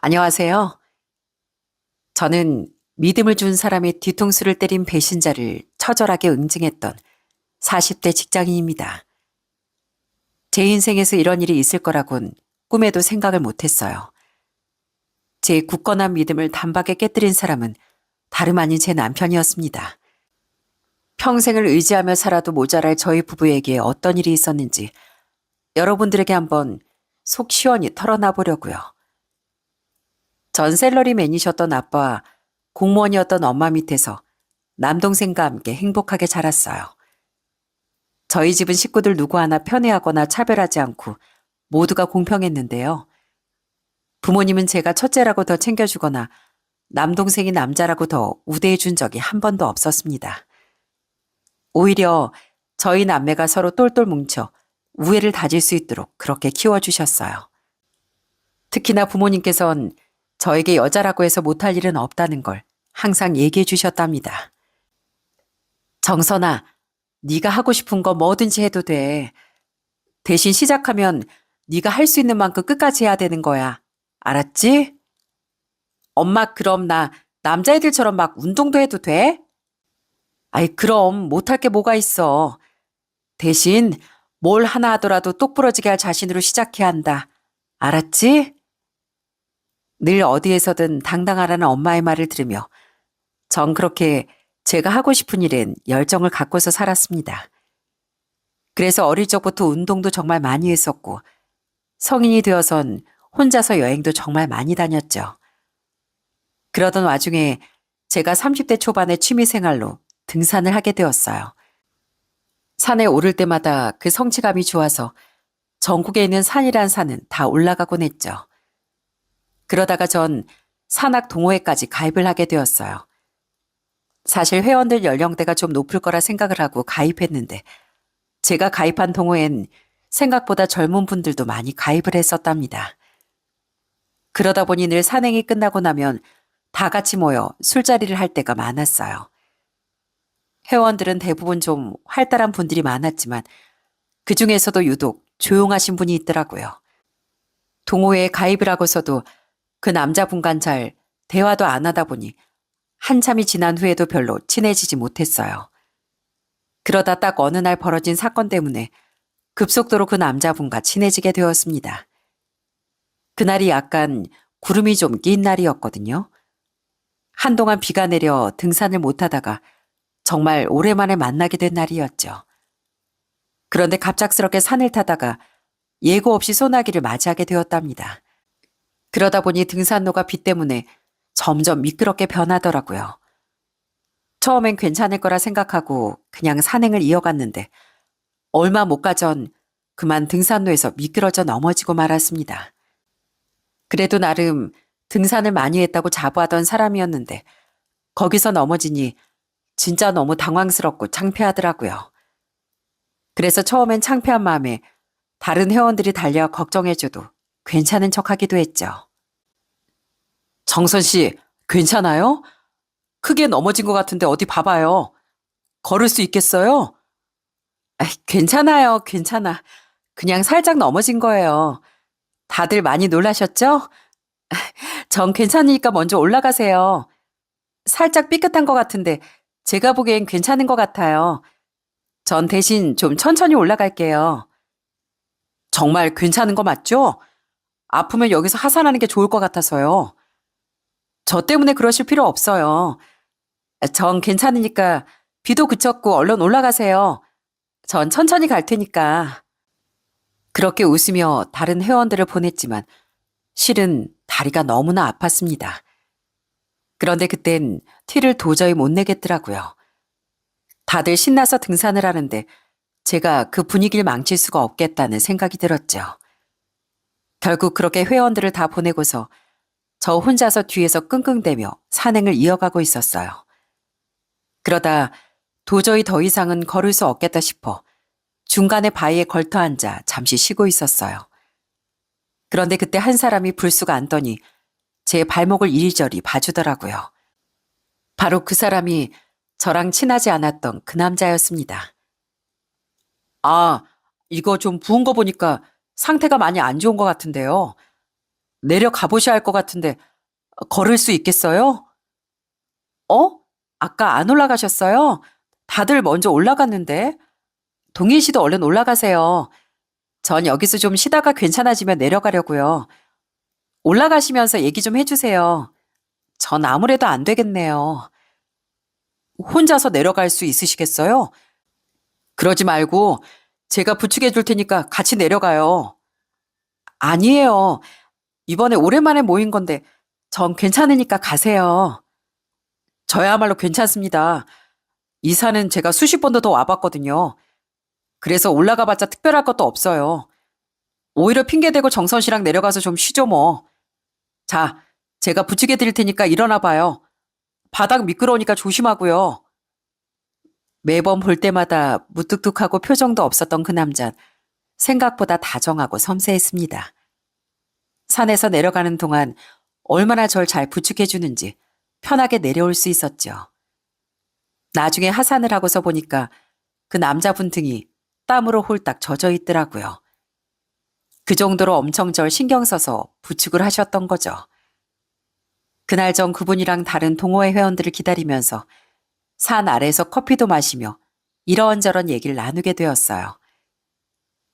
안녕하세요. 저는 믿음을 준 사람의 뒤통수를 때린 배신자를 처절하게 응징했던 40대 직장인입니다. 제 인생에서 이런 일이 있을 거라곤 꿈에도 생각을 못했어요. 제 굳건한 믿음을 단박에 깨뜨린 사람은 다름 아닌 제 남편이었습니다. 평생을 의지하며 살아도 모자랄 저희 부부에게 어떤 일이 있었는지 여러분들에게 한번 속 시원히 털어놔 보려고요. 전 샐러리맨이셨던 아빠와 공무원이었던 엄마 밑에서 남동생과 함께 행복하게 자랐어요. 저희 집은 식구들 누구 하나 편애하거나 차별하지 않고 모두가 공평했는데요. 부모님은 제가 첫째라고 더 챙겨주거나 남동생이 남자라고 더 우대해 준 적이 한 번도 없었습니다. 오히려 저희 남매가 서로 똘똘 뭉쳐 우애를 다질 수 있도록 그렇게 키워주셨어요. 특히나 부모님께선 저에게 여자라고 해서 못할 일은 없다는 걸 항상 얘기해 주셨답니다. 정선아, 네가 하고 싶은 거 뭐든지 해도 돼. 대신 시작하면 네가 할 수 있는 만큼 끝까지 해야 되는 거야. 알았지? 엄마, 그럼 나 남자애들처럼 막 운동도 해도 돼? 아이, 그럼 못할 게 뭐가 있어. 대신 뭘 하나 하더라도 똑부러지게 할 자신으로 시작해야 한다. 알았지? 늘 어디에서든 당당하라는 엄마의 말을 들으며 전 그렇게 제가 하고 싶은 일엔 열정을 갖고서 살았습니다. 그래서 어릴 적부터 운동도 정말 많이 했었고 성인이 되어선 혼자서 여행도 정말 많이 다녔죠. 그러던 와중에 제가 30대 초반의 취미생활로 등산을 하게 되었어요. 산에 오를 때마다 그 성취감이 좋아서 전국에 있는 산이란 산은 다 올라가곤 했죠. 그러다가 전 산악 동호회까지 가입을 하게 되었어요. 사실 회원들 연령대가 좀 높을 거라 생각을 하고 가입했는데 제가 가입한 동호회엔 생각보다 젊은 분들도 많이 가입을 했었답니다. 그러다 보니 늘 산행이 끝나고 나면 다 같이 모여 술자리를 할 때가 많았어요. 회원들은 대부분 좀 활달한 분들이 많았지만 그 중에서도 유독 조용하신 분이 있더라고요. 동호회에 가입을 하고서도 그 남자분간 잘 대화도 안 하다 보니 한참이 지난 후에도 별로 친해지지 못했어요. 그러다 딱 어느 날 벌어진 사건 때문에 급속도로 그 남자분과 친해지게 되었습니다. 그날이 약간 구름이 좀 낀 날이었거든요. 한동안 비가 내려 등산을 못하다가 정말 오랜만에 만나게 된 날이었죠. 그런데 갑작스럽게 산을 타다가 예고 없이 소나기를 맞이하게 되었답니다. 그러다 보니 등산로가 비 때문에 점점 미끄럽게 변하더라고요. 처음엔 괜찮을 거라 생각하고 그냥 산행을 이어갔는데 얼마 못 가 전 그만 등산로에서 미끄러져 넘어지고 말았습니다. 그래도 나름 등산을 많이 했다고 자부하던 사람이었는데 거기서 넘어지니 진짜 너무 당황스럽고 창피하더라고요. 그래서 처음엔 창피한 마음에 다른 회원들이 달려 걱정해줘도 괜찮은 척하기도 했죠. 정선 씨, 괜찮아요? 크게 넘어진 것 같은데 어디 봐봐요. 걸을 수 있겠어요? 괜찮아요, 괜찮아. 그냥 살짝 넘어진 거예요. 다들 많이 놀라셨죠? 전 괜찮으니까 먼저 올라가세요. 살짝 삐끗한 것 같은데 제가 보기엔 괜찮은 것 같아요. 전 대신 좀 천천히 올라갈게요. 정말 괜찮은 거 맞죠? 아프면 여기서 하산하는 게 좋을 것 같아서요. 저 때문에 그러실 필요 없어요. 전 괜찮으니까 비도 그쳤고 얼른 올라가세요. 전 천천히 갈 테니까. 그렇게 웃으며 다른 회원들을 보냈지만 실은 다리가 너무나 아팠습니다. 그런데 그땐 티를 도저히 못 내겠더라고요. 다들 신나서 등산을 하는데 제가 그 분위기를 망칠 수가 없겠다는 생각이 들었죠. 결국 그렇게 회원들을 다 보내고서 저 혼자서 뒤에서 끙끙대며 산행을 이어가고 있었어요. 그러다 도저히 더 이상은 걸을 수 없겠다 싶어 중간에 바위에 걸터 앉아 잠시 쉬고 있었어요. 그런데 그때 한 사람이 불쑥 앉더니 제 발목을 이리저리 봐주더라고요. 바로 그 사람이 저랑 친하지 않았던 그 남자였습니다. 아, 이거 좀 부은 거 보니까 상태가 많이 안 좋은 것 같은데요. 내려가 보셔야 할 것 같은데 걸을 수 있겠어요? 어? 아까 안 올라가셨어요? 다들 먼저 올라갔는데. 동인 씨도 얼른 올라가세요. 전 여기서 좀 쉬다가 괜찮아지면 내려가려고요. 올라가시면서 얘기 좀 해주세요. 전 아무래도 안 되겠네요. 혼자서 내려갈 수 있으시겠어요? 그러지 말고 제가 부축해 줄 테니까 같이 내려가요. 아니에요. 이번에 오랜만에 모인 건데 전 괜찮으니까 가세요. 저야말로 괜찮습니다. 이 산은 제가 수십 번도 더 와봤거든요. 그래서 올라가봤자 특별할 것도 없어요. 오히려 핑계대고 정선 씨랑 내려가서 좀 쉬죠 뭐. 자, 제가 부축해 드릴 테니까 일어나 봐요. 바닥 미끄러우니까 조심하고요. 매번 볼 때마다 무뚝뚝하고 표정도 없었던 그 남잔 생각보다 다정하고 섬세했습니다. 산에서 내려가는 동안 얼마나 절 잘 부축해 주는지 편하게 내려올 수 있었죠. 나중에 하산을 하고서 보니까 그 남자분 등이 땀으로 홀딱 젖어 있더라고요. 그 정도로 엄청 절 신경 써서 부축을 하셨던 거죠. 그날 전 그분이랑 다른 동호회 회원들을 기다리면서 산 아래에서 커피도 마시며 이런저런 얘기를 나누게 되었어요.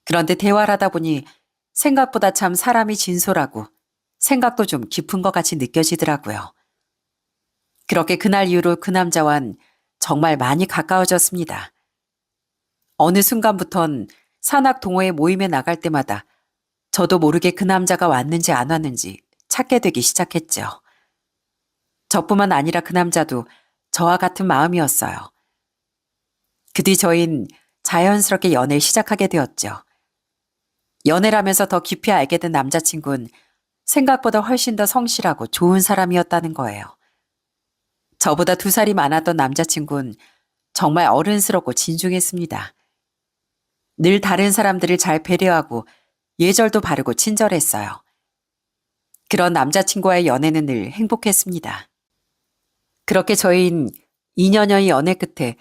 그런데 대화를 하다 보니 생각보다 참 사람이 진솔하고 생각도 좀 깊은 것 같이 느껴지더라고요. 그렇게 그날 이후로 그 남자와는 정말 많이 가까워졌습니다. 어느 순간부턴 산악 동호회 모임에 나갈 때마다 저도 모르게 그 남자가 왔는지 안 왔는지 찾게 되기 시작했죠. 저뿐만 아니라 그 남자도 저와 같은 마음이었어요. 그 뒤 저흰 자연스럽게 연애를 시작하게 되었죠. 연애를 하면서 더 깊이 알게 된 남자친구는 생각보다 훨씬 더 성실하고 좋은 사람이었다는 거예요. 저보다 2살이 많았던 남자친구는 정말 어른스럽고 진중했습니다. 늘 다른 사람들을 잘 배려하고 예절도 바르고 친절했어요. 그런 남자친구와의 연애는 늘 행복했습니다. 그렇게 저희는 2년여의 연애 끝에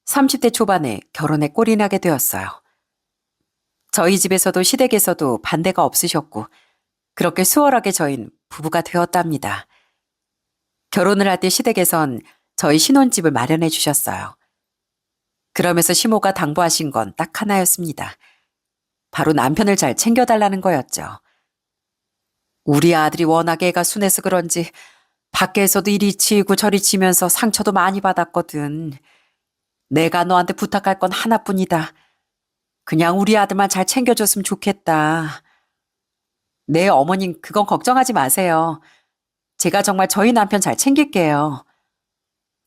30대 초반에 결혼에 꼴이 나게 되었어요. 저희 집에서도 시댁에서도 반대가 없으셨고 그렇게 수월하게 저희는 부부가 되었답니다. 결혼을 할 때 시댁에선 저희 신혼집을 마련해 주셨어요. 그러면서 시모가 당부하신 건 딱 하나였습니다. 바로 남편을 잘 챙겨달라는 거였죠. 우리 아들이 워낙 애가 순해서 그런지 밖에서도 이리 치이고 저리 치면서 상처도 많이 받았거든. 내가 너한테 부탁할 건 하나뿐이다. 그냥 우리 아들만 잘 챙겨줬으면 좋겠다. 네, 어머님 그건 걱정하지 마세요. 제가 정말 저희 남편 잘 챙길게요.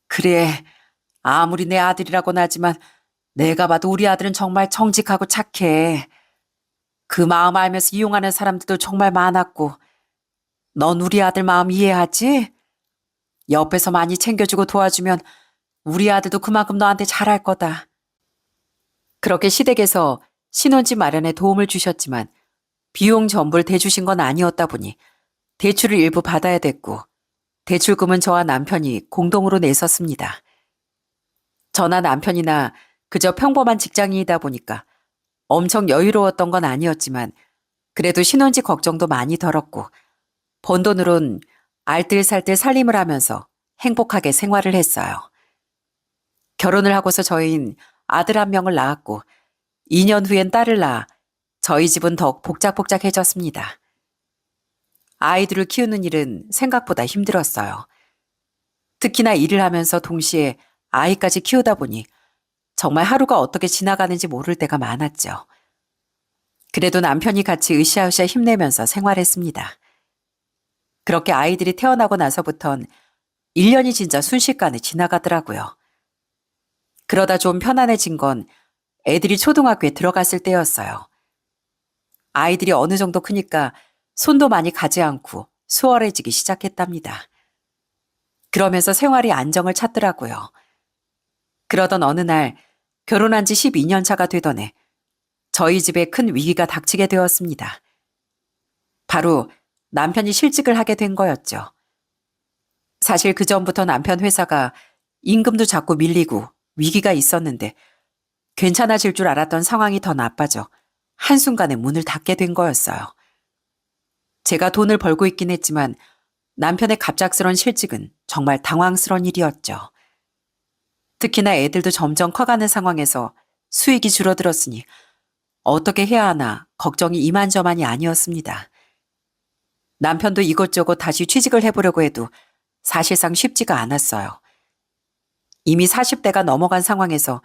그래, 아무리 내 아들이라고는 하지만 내가 봐도 우리 아들은 정말 정직하고 착해. 그 마음 알면서 이용하는 사람들도 정말 많았고 넌 우리 아들 마음 이해하지? 옆에서 많이 챙겨주고 도와주면 우리 아들도 그만큼 너한테 잘할 거다. 그렇게 시댁에서 신혼집 마련에 도움을 주셨지만 비용 전부를 대주신 건 아니었다 보니 대출을 일부 받아야 됐고 대출금은 저와 남편이 공동으로 냈었습니다. 저나 남편이나 그저 평범한 직장인이다 보니까 엄청 여유로웠던 건 아니었지만 그래도 신혼집 걱정도 많이 덜었고 번 돈으론 알뜰살뜰 살림을 하면서 행복하게 생활을 했어요. 결혼을 하고서 저희는 아들 1명을 낳았고 2년 후엔 딸을 낳아 저희 집은 더욱 복작복작해졌습니다. 아이들을 키우는 일은 생각보다 힘들었어요. 특히나 일을 하면서 동시에 아이까지 키우다 보니 정말 하루가 어떻게 지나가는지 모를 때가 많았죠. 그래도 남편이 같이 으쌰으쌰 힘내면서 생활했습니다. 그렇게 아이들이 태어나고 나서부턴 1년이 진짜 순식간에 지나가더라고요. 그러다 좀 편안해진 건 애들이 초등학교에 들어갔을 때였어요. 아이들이 어느 정도 크니까 손도 많이 가지 않고 수월해지기 시작했답니다. 그러면서 생활이 안정을 찾더라고요. 그러던 어느 날 결혼한 지 12년 차가 되던 해 저희 집에 큰 위기가 닥치게 되었습니다. 바로 남편이 실직을 하게 된 거였죠. 사실 그 전부터 남편 회사가 임금도 자꾸 밀리고 위기가 있었는데 괜찮아질 줄 알았던 상황이 더 나빠져 한순간에 문을 닫게 된 거였어요. 제가 돈을 벌고 있긴 했지만 남편의 갑작스런 실직은 정말 당황스러운 일이었죠. 특히나 애들도 점점 커가는 상황에서 수익이 줄어들었으니 어떻게 해야 하나 걱정이 이만저만이 아니었습니다. 남편도 이것저것 다시 취직을 해보려고 해도 사실상 쉽지가 않았어요. 이미 40대가 넘어간 상황에서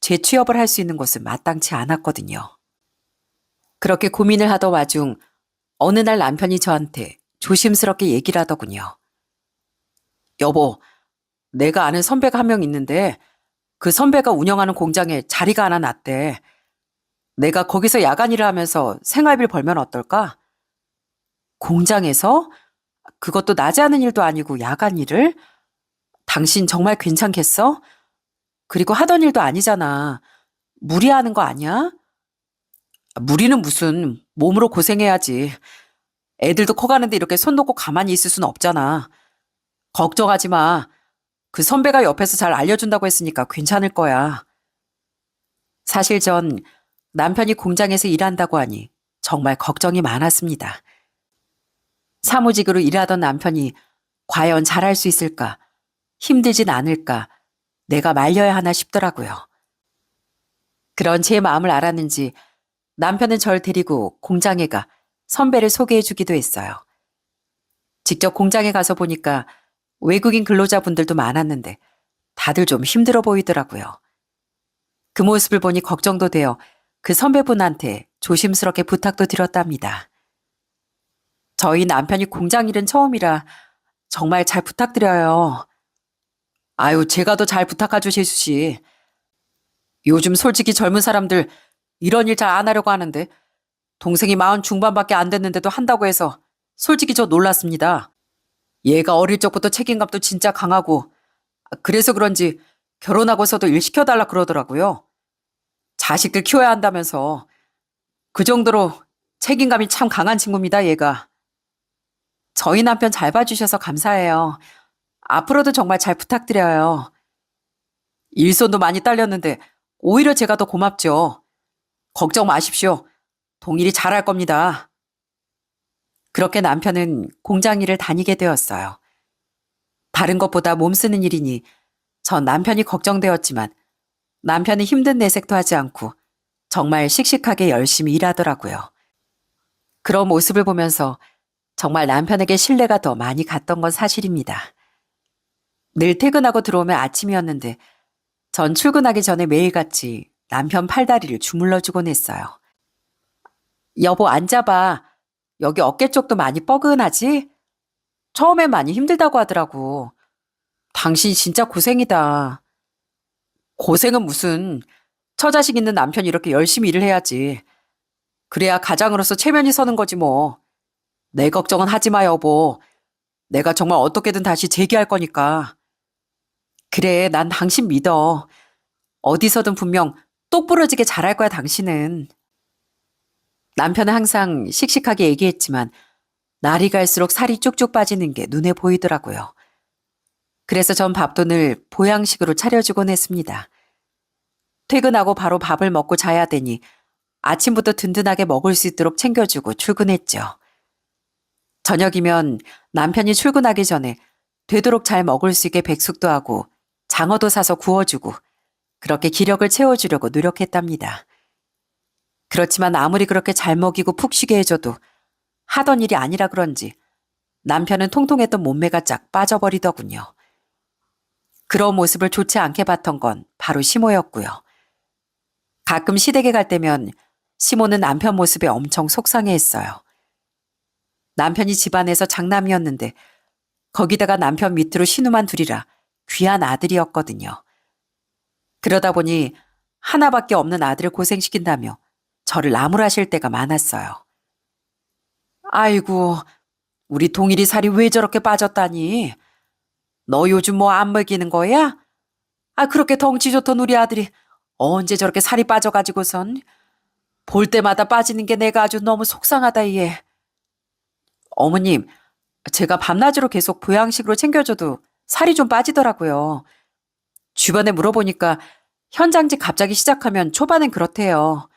재취업을 할 수 있는 곳은 마땅치 않았거든요. 그렇게 고민을 하던 와중 어느 날 남편이 저한테 조심스럽게 얘기를 하더군요. 여보, 내가 아는 선배가 한 명 있는데 그 선배가 운영하는 공장에 자리가 하나 났대. 내가 거기서 야간 일을 하면서 생활비를 벌면 어떨까? 공장에서? 그것도 낮에 하는 일도 아니고 야간 일을? 당신 정말 괜찮겠어? 그리고 하던 일도 아니잖아. 무리하는 거 아니야? 무리는 무슨, 몸으로 고생해야지. 애들도 커가는데 이렇게 손 놓고 가만히 있을 순 없잖아. 걱정하지 마. 그 선배가 옆에서 잘 알려준다고 했으니까 괜찮을 거야. 사실 전 남편이 공장에서 일한다고 하니 정말 걱정이 많았습니다. 사무직으로 일하던 남편이 과연 잘할 수 있을까? 힘들진 않을까? 내가 말려야 하나 싶더라고요. 그런 제 마음을 알았는지 남편은 절 데리고 공장에 가 선배를 소개해 주기도 했어요. 직접 공장에 가서 보니까 외국인 근로자분들도 많았는데 다들 좀 힘들어 보이더라고요. 그 모습을 보니 걱정도 되어 그 선배분한테 조심스럽게 부탁도 드렸답니다. 저희 남편이 공장 일은 처음이라 정말 잘 부탁드려요. 아유, 제가 더 잘 부탁하죠, 재수 씨. 요즘 솔직히 젊은 사람들 이런 일 잘 안 하려고 하는데 동생이 40 중반밖에 안 됐는데도 한다고 해서 솔직히 저 놀랐습니다. 얘가 어릴 적부터 책임감도 진짜 강하고 그래서 그런지 결혼하고서도 일 시켜달라 그러더라고요. 자식들 키워야 한다면서 그 정도로 책임감이 참 강한 친구입니다, 얘가. 저희 남편 잘 봐주셔서 감사해요. 앞으로도 정말 잘 부탁드려요. 일손도 많이 딸렸는데 오히려 제가 더 고맙죠. 걱정 마십시오. 동일이 잘할 겁니다. 그렇게 남편은 공장 일을 다니게 되었어요. 다른 것보다 몸 쓰는 일이니 전 남편이 걱정되었지만 남편은 힘든 내색도 하지 않고 정말 씩씩하게 열심히 일하더라고요. 그런 모습을 보면서 정말 남편에게 신뢰가 더 많이 갔던 건 사실입니다. 늘 퇴근하고 들어오면 아침이었는데 전 출근하기 전에 매일같이 남편 팔다리를 주물러주곤 했어요. 여보, 앉아봐. 여기 어깨 쪽도 많이 뻐근하지? 처음엔 많이 힘들다고 하더라고. 당신 진짜 고생이다. 고생은 무슨. 처자식 있는 남편이 이렇게 열심히 일을 해야지. 그래야 가장으로서 체면이 서는 거지 뭐. 내 걱정은 하지 마, 여보. 내가 정말 어떻게든 다시 재기할 거니까. 그래, 난 당신 믿어. 어디서든 분명 똑부러지게 잘할 거야, 당신은. 남편은 항상 씩씩하게 얘기했지만 날이 갈수록 살이 쭉쭉 빠지는 게 눈에 보이더라고요. 그래서 전 밥도 늘 보양식으로 차려주곤 했습니다. 퇴근하고 바로 밥을 먹고 자야 되니 아침부터 든든하게 먹을 수 있도록 챙겨주고 출근했죠. 저녁이면 남편이 출근하기 전에 되도록 잘 먹을 수 있게 백숙도 하고 장어도 사서 구워주고 그렇게 기력을 채워주려고 노력했답니다. 그렇지만 아무리 그렇게 잘 먹이고 푹 쉬게 해줘도 하던 일이 아니라 그런지 남편은 통통했던 몸매가 쫙 빠져버리더군요. 그런 모습을 좋지 않게 봤던 건 바로 시모였고요. 가끔 시댁에 갈 때면 시모는 남편 모습에 엄청 속상해했어요. 남편이 집안에서 장남이었는데 거기다가 남편 밑으로 신우만 둘이라 귀한 아들이었거든요. 그러다 보니 하나밖에 없는 아들을 고생시킨다며 저를 나무라실 때가 많았어요. 아이고, 우리 동일이 살이 왜 저렇게 빠졌다니? 너 요즘 뭐 안 먹이는 거야? 아, 그렇게 덩치 좋던 우리 아들이 언제 저렇게 살이 빠져가지고선 볼 때마다 빠지는 게 내가 아주 너무 속상하다, 얘. 어머님, 제가 밤낮으로 계속 보양식으로 챙겨줘도 살이 좀 빠지더라고요. 주변에 물어보니까 현장직 갑자기 시작하면 초반엔 그렇대요.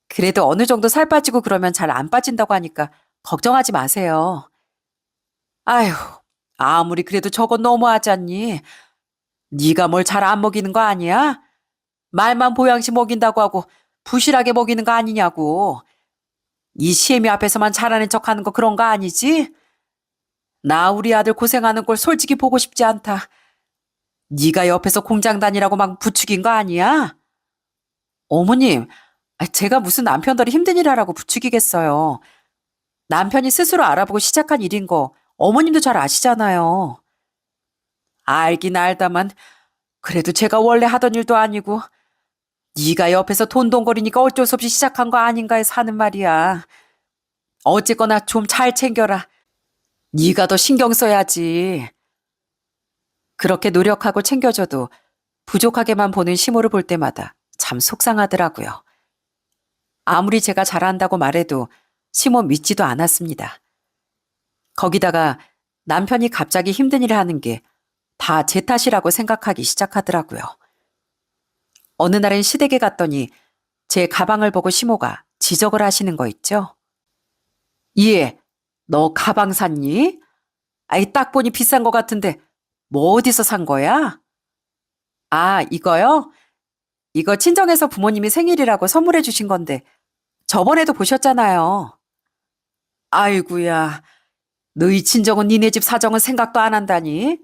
그래도 어느 정도 살 빠지고 그러면 잘 안 빠진다고 하니까 걱정하지 마세요. 아휴, 아무리 그래도 저건 너무하지 않니? 네가 뭘 잘 안 먹이는 거 아니야? 말만 보양식 먹인다고 하고 부실하게 먹이는 거 아니냐고. 이 시애미 앞에서만 잘하는 척하는 거 그런 거 아니지? 나 우리 아들 고생하는 걸 솔직히 보고 싶지 않다. 네가 옆에서 공장 다니라고 막 부추긴 거 아니야? 어머님, 제가 무슨 남편들이 힘든 일 하라고 부추기겠어요. 남편이 스스로 알아보고 시작한 일인 거 어머님도 잘 아시잖아요. 알긴 알다만 그래도 제가 원래 하던 일도 아니고 네가 옆에서 돈돈거리니까 어쩔 수 없이 시작한 거 아닌가 해서 하는 말이야. 어쨌거나 좀 잘 챙겨라. 네가 더 신경 써야지. 그렇게 노력하고 챙겨줘도 부족하게만 보는 시모를 볼 때마다 참 속상하더라고요. 아무리 제가 잘한다고 말해도 시모 믿지도 않았습니다. 거기다가 남편이 갑자기 힘든 일을 하는 게 다 제 탓이라고 생각하기 시작하더라고요. 어느 날은 시댁에 갔더니 제 가방을 보고 시모가 지적을 하시는 거 있죠? 예, 너 가방 샀니? 아이, 딱 보니 비싼 거 같은데 뭐 어디서 산 거야? 아, 이거요? 이거 친정에서 부모님이 생일이라고 선물해 주신 건데 저번에도 보셨잖아요. 아이구야, 너희 친정은 니네 집 사정은 생각도 안 한다니?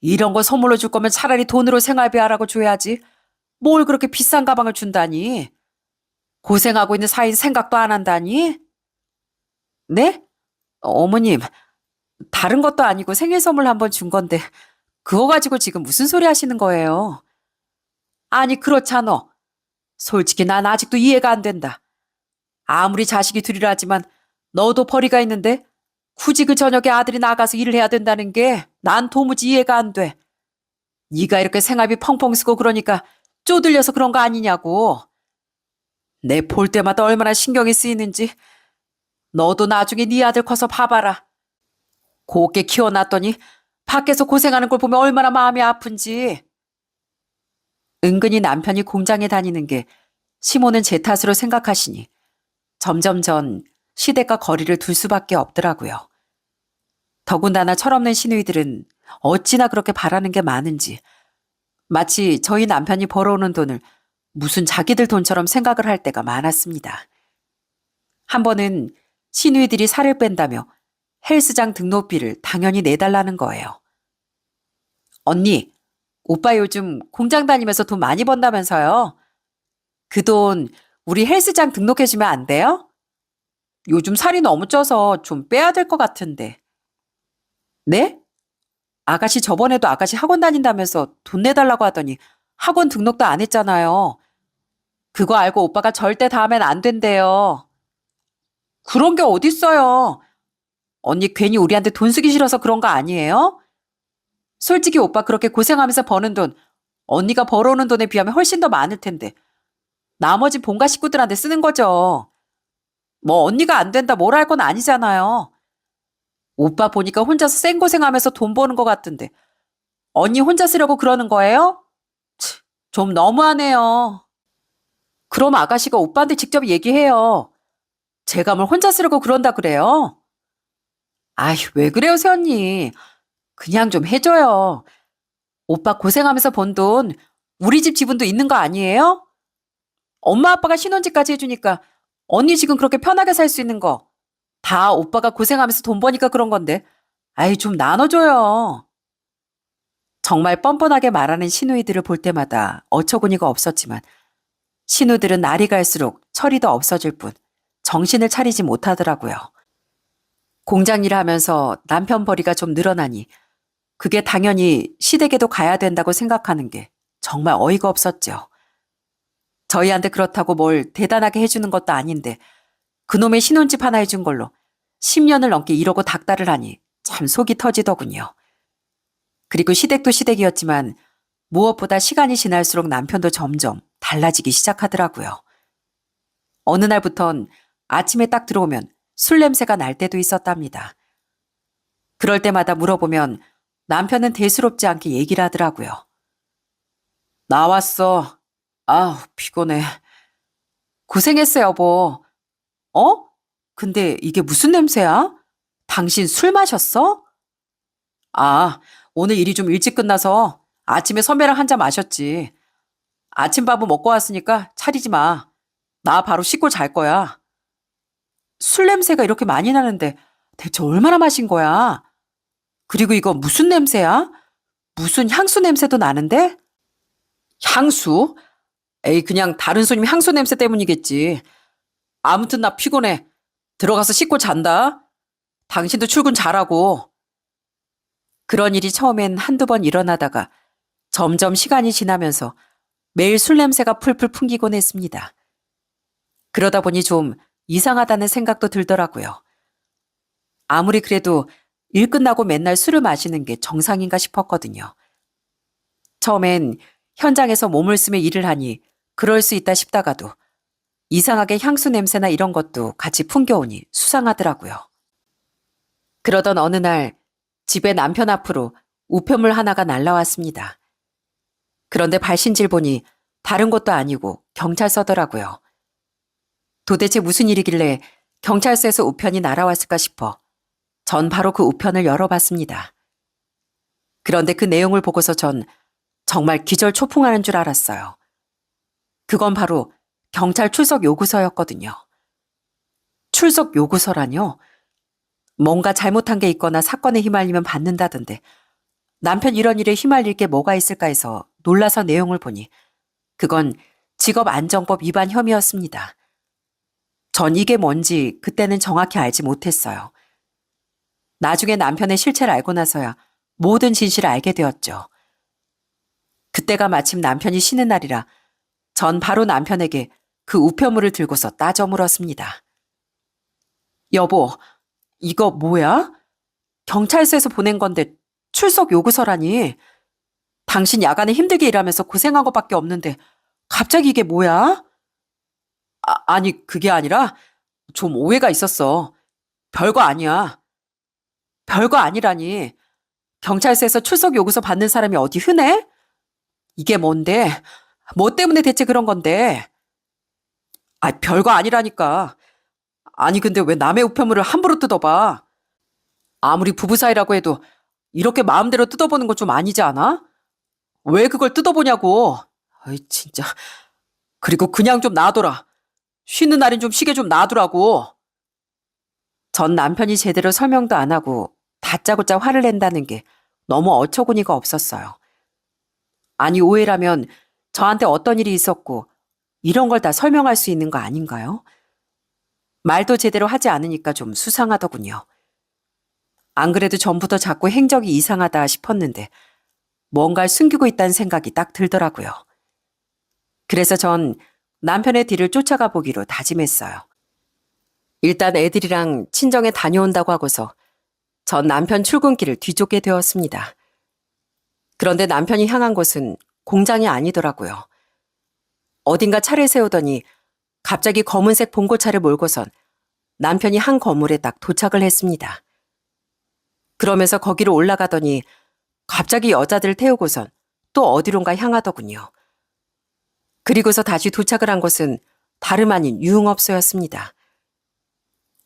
이런 거 선물로 줄 거면 차라리 돈으로 생활비 하라고 줘야지. 뭘 그렇게 비싼 가방을 준다니? 고생하고 있는 사이인 생각도 안 한다니? 네? 어머님, 다른 것도 아니고 생일 선물 한번 준 건데 그거 가지고 지금 무슨 소리 하시는 거예요? 아니, 그렇잖아. 솔직히 난 아직도 이해가 안 된다. 아무리 자식이 둘이라 하지만 너도 벌이가 있는데 굳이 그 저녁에 아들이 나가서 일을 해야 된다는 게 난 도무지 이해가 안 돼. 네가 이렇게 생활비 펑펑 쓰고 그러니까 쪼들려서 그런 거 아니냐고. 내 볼 때마다 얼마나 신경이 쓰이는지. 너도 나중에 네 아들 커서 봐봐라. 곱게 키워놨더니 밖에서 고생하는 걸 보면 얼마나 마음이 아픈지. 은근히 남편이 공장에 다니는 게 시모는 제 탓으로 생각하시니 점점 전 시댁과 거리를 둘 수밖에 없더라고요. 더군다나 철없는 시누이들은 어찌나 그렇게 바라는 게 많은지 마치 저희 남편이 벌어오는 돈을 무슨 자기들 돈처럼 생각을 할 때가 많았습니다. 한 번은 시누이들이 살을 뺀다며 헬스장 등록비를 당연히 내달라는 거예요. 언니, 오빠 요즘 공장 다니면서 돈 많이 번다면서요? 그 돈 우리 헬스장 등록해주면 안 돼요? 요즘 살이 너무 쪄서 좀 빼야 될 것 같은데. 네? 아가씨 저번에도 아가씨 학원 다닌다면서 돈 내달라고 하더니 학원 등록도 안 했잖아요. 그거 알고 오빠가 절대 다음엔 안 된대요. 그런 게 어딨어요. 언니 괜히 우리한테 돈 쓰기 싫어서 그런 거 아니에요? 솔직히 오빠 그렇게 고생하면서 버는 돈, 언니가 벌어오는 돈에 비하면 훨씬 더 많을 텐데. 나머지 본가 식구들한테 쓰는 거죠. 뭐 언니가 안 된다 뭐라 할 건 아니잖아요. 오빠 보니까 혼자서 생고생하면서 돈 버는 것 같은데 언니 혼자 쓰려고 그러는 거예요? 좀 너무하네요. 그럼 아가씨가 오빠한테 직접 얘기해요. 제가 뭘 혼자 쓰려고 그런다 그래요? 아휴, 왜 그래요, 새언니. 그냥 좀 해줘요. 오빠 고생하면서 번 돈 우리 집 지분도 있는 거 아니에요? 엄마 아빠가 신혼집까지 해주니까 언니 지금 그렇게 편하게 살 수 있는 거 다 오빠가 고생하면서 돈 버니까 그런 건데 아이 좀 나눠줘요. 정말 뻔뻔하게 말하는 시누이들을 볼 때마다 어처구니가 없었지만 신우들은 날이 갈수록 철이 더 없어질 뿐 정신을 차리지 못하더라고요. 공장 일을 하면서 남편 벌이가 좀 늘어나니 그게 당연히 시댁에도 가야 된다고 생각하는 게 정말 어이가 없었죠. 저희한테 그렇다고 뭘 대단하게 해주는 것도 아닌데 그놈의 신혼집 하나 해준 걸로 10년을 넘게 이러고 닥달을 하니 참 속이 터지더군요. 그리고 시댁도 시댁이었지만 무엇보다 시간이 지날수록 남편도 점점 달라지기 시작하더라고요. 어느 날부턴 아침에 딱 들어오면 술 냄새가 날 때도 있었답니다. 그럴 때마다 물어보면 남편은 대수롭지 않게 얘기를 하더라고요. 나왔어. 아우, 피곤해. 고생했어, 여보. 어? 근데 이게 무슨 냄새야? 당신 술 마셨어? 아, 오늘 일이 좀 일찍 끝나서 아침에 선배랑 한 잔 마셨지. 아침밥은 먹고 왔으니까 차리지 마. 나 바로 씻고 잘 거야. 술 냄새가 이렇게 많이 나는데 대체 얼마나 마신 거야? 그리고 이거 무슨 냄새야? 무슨 향수 냄새도 나는데? 향수? 에이, 그냥 다른 손님 향수 냄새 때문이겠지. 아무튼 나 피곤해. 들어가서 씻고 잔다. 당신도 출근 잘하고. 그런 일이 처음엔 한두 번 일어나다가 점점 시간이 지나면서 매일 술 냄새가 풀풀 풍기곤 했습니다. 그러다 보니 좀 이상하다는 생각도 들더라고요. 아무리 그래도 일 끝나고 맨날 술을 마시는 게 정상인가 싶었거든요. 처음엔 현장에서 몸을 쓰며 일을 하니 그럴 수 있다 싶다가도 이상하게 향수 냄새나 이런 것도 같이 풍겨오니 수상하더라고요. 그러던 어느 날 집에 남편 앞으로 우편물 하나가 날라왔습니다. 그런데 발신질 보니 다른 것도 아니고 경찰서더라고요. 도대체 무슨 일이길래 경찰서에서 우편이 날아왔을까 싶어 전 바로 그 우편을 열어봤습니다. 그런데 그 내용을 보고서 전 정말 기절초풍하는 줄 알았어요. 그건 바로 경찰 출석 요구서였거든요. 출석 요구서라뇨? 뭔가 잘못한 게 있거나 사건에 휘말리면 받는다던데 남편 이런 일에 휘말릴 게 뭐가 있을까 해서 놀라서 내용을 보니 그건 직업안정법 위반 혐의였습니다. 전 이게 뭔지 그때는 정확히 알지 못했어요. 나중에 남편의 실체를 알고 나서야 모든 진실을 알게 되었죠. 그때가 마침 남편이 쉬는 날이라 전 바로 남편에게 그 우편물을 들고서 따져 물었습니다. 여보, 이거 뭐야? 경찰서에서 보낸 건데 출석 요구서라니. 당신 야간에 힘들게 일하면서 고생한 것밖에 없는데 갑자기 이게 뭐야? 아니, 그게 아니라 좀 오해가 있었어. 별거 아니야. 별거 아니라니. 경찰서에서 출석 요구서 받는 사람이 어디 흔해? 이게 뭔데? 뭐 때문에 대체 그런 건데? 별거 아니라니까. 아니, 근데 왜 남의 우편물을 함부로 뜯어봐? 아무리 부부 사이라고 해도 이렇게 마음대로 뜯어보는 건 좀 아니지 않아? 왜 그걸 뜯어보냐고. 아이, 진짜. 그리고 그냥 좀 놔둬라. 쉬는 날엔 좀 쉬게 좀 놔두라고. 전 남편이 제대로 설명도 안 하고 다짜고짜 화를 낸다는 게 너무 어처구니가 없었어요. 아니, 오해라면 저한테 어떤 일이 있었고 이런 걸 다 설명할 수 있는 거 아닌가요? 말도 제대로 하지 않으니까 좀 수상하더군요. 안 그래도 전부터 자꾸 행적이 이상하다 싶었는데 뭔가를 숨기고 있다는 생각이 딱 들더라고요. 그래서 전 남편의 뒤를 쫓아가 보기로 다짐했어요. 일단 애들이랑 친정에 다녀온다고 하고서 전 남편 출근길을 뒤쫓게 되었습니다. 그런데 남편이 향한 곳은 공장이 아니더라고요. 어딘가 차를 세우더니 갑자기 검은색 봉고차를 몰고선 남편이 한 건물에 딱 도착을 했습니다. 그러면서 거기로 올라가더니 갑자기 여자들을 태우고선 또 어디론가 향하더군요. 그리고서 다시 도착을 한 곳은 다름 아닌 유흥업소였습니다.